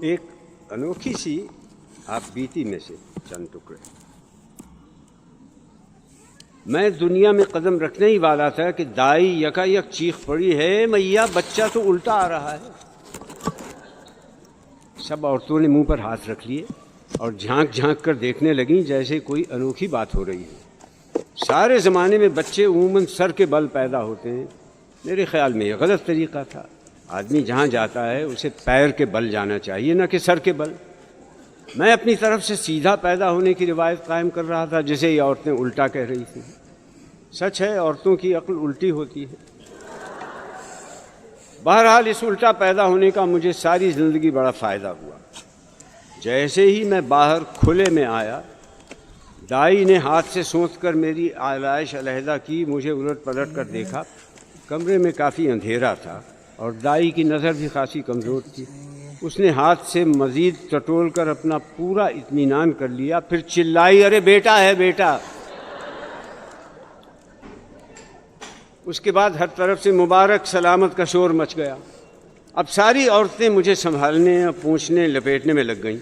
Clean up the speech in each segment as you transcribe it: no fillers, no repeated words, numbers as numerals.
ایک انوکھی سی آپ بیتی میں سے چند ٹکڑے۔ میں دنیا میں قدم رکھنے ہی والا تھا کہ دائی یکا یک چیخ پڑی ہے، میاں بچہ تو الٹا آ رہا ہے۔ سب عورتوں نے منہ پر ہاتھ رکھ لیے اور جھانک جھانک کر دیکھنے لگیں جیسے کوئی انوکھی بات ہو رہی ہے۔ سارے زمانے میں بچے عموماً سر کے بل پیدا ہوتے ہیں، میرے خیال میں یہ غلط طریقہ تھا۔ آدمی جہاں جاتا ہے اسے پیر کے بل جانا چاہیے، نہ کہ سر کے بل۔ میں اپنی طرف سے سیدھا پیدا ہونے کی روایت قائم کر رہا تھا، جسے یہ عورتیں الٹا کہہ رہی تھیں۔ سچ ہے، عورتوں کی عقل الٹی ہوتی ہے۔ بہرحال اس الٹا پیدا ہونے کا مجھے ساری زندگی بڑا فائدہ ہوا۔ جیسے ہی میں باہر کھلے میں آیا، دائی نے ہاتھ سے سونت کر میری آلائش علیحدہ کی، مجھے الٹ پلٹ کر دیکھا۔ کمرے میں کافی اندھیرا تھا اور دائی کی نظر بھی خاصی کمزور تھی۔ اس نے ہاتھ سے مزید ٹٹول کر اپنا پورا اطمینان کر لیا، پھر چلائی، ارے بیٹا ہے بیٹا۔ اس کے بعد ہر طرف سے مبارک سلامت کا شور مچ گیا۔ اب ساری عورتیں مجھے سنبھالنے، پوچھنے، لپیٹنے میں لگ گئیں۔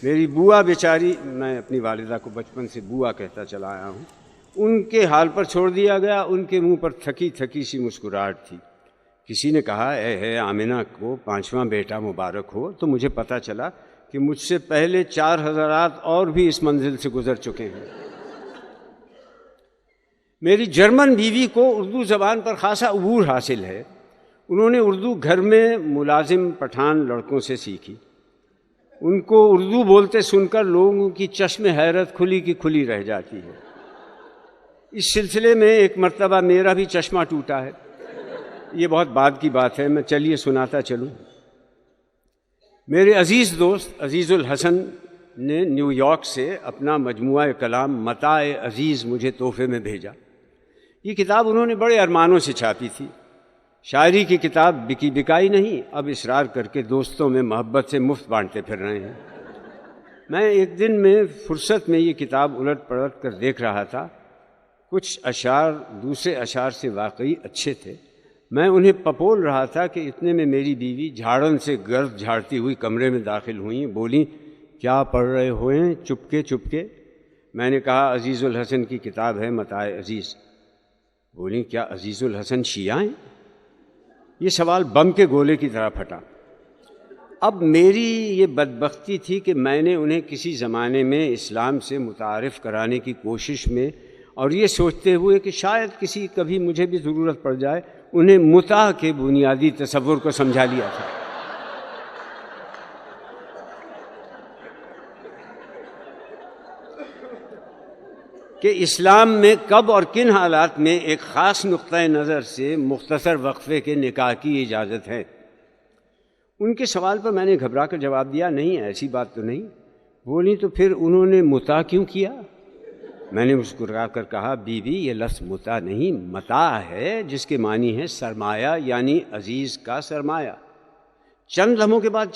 میری بوا بیچاری، میں اپنی والدہ کو بچپن سے بوا کہتا چلا آیا ہوں، ان کے حال پر چھوڑ دیا گیا۔ ان کے منہ پر تھکی تھکی سی مسکراہٹ تھی۔ کسی نے کہا، اے آمنہ کو 5واں بیٹا مبارک ہو، تو مجھے پتہ چلا کہ مجھ سے پہلے 4 حضرات اور بھی اس منزل سے گزر چکے ہیں۔ میری جرمن بیوی کو اردو زبان پر خاصا عبور حاصل ہے۔ انہوں نے اردو گھر میں ملازم پٹھان لڑکوں سے سیکھی۔ ان کو اردو بولتے سن کر لوگوں کی چشم حیرت کھلی کی کھلی رہ جاتی ہے۔ اس سلسلے میں ایک مرتبہ میرا بھی چشمہ ٹوٹا ہے۔ یہ بہت بعد کی بات ہے، میں چلیے سناتا چلوں۔ میرے عزیز دوست عزیز الحسن نے نیو یارک سے اپنا مجموعہ کلام متاع عزیز مجھے تحفے میں بھیجا۔ یہ کتاب انہوں نے بڑے ارمانوں سے چھاپی تھی۔ شاعری کی کتاب بکی بکائی نہیں، اب اصرار کر کے دوستوں میں محبت سے مفت بانٹتے پھر رہے ہیں۔ میں ایک دن میں فرصت میں یہ کتاب الٹ پلٹ کر دیکھ رہا تھا۔ کچھ اشعار دوسرے اشعار سے واقعی اچھے تھے۔ میں انہیں پپول رہا تھا کہ اتنے میں میری بیوی جھاڑن سے گرد جھاڑتی ہوئی کمرے میں داخل ہوئیں۔ بولیں، کیا پڑھ رہے ہوئے ہیں چپکے چپکے؟ میں نے کہا، عزیز الحسن کی کتاب ہے متاع عزیز۔ بولیں، کیا عزیز الحسن شیعہ ہیں؟ یہ سوال بم کے گولے کی طرح پھٹا۔ اب میری یہ بدبختی تھی کہ میں نے انہیں کسی زمانے میں اسلام سے متعارف کرانے کی کوشش میں، اور یہ سوچتے ہوئے کہ شاید کبھی مجھے بھی ضرورت پڑ جائے، انہیں متع کے بنیادی تصور کو سمجھا لیا تھا۔ کہ اسلام میں کب اور کن حالات میں ایک خاص نقطۂ نظر سے مختصر وقفے کے نکاح کی اجازت ہے۔ ان کے سوال پر میں نے گھبرا کر جواب دیا، نہیں ایسی بات تو نہیں۔ بولی، تو پھر انہوں نے متع کیوں کیا؟ میں نے مسکرا کر کہا، بیوی یہ لفظ متع نہیں متاع ہے، جس کے معنی ہے سرمایہ، یعنی عزیز کا سرمایہ۔ چند لمحوں کے بعد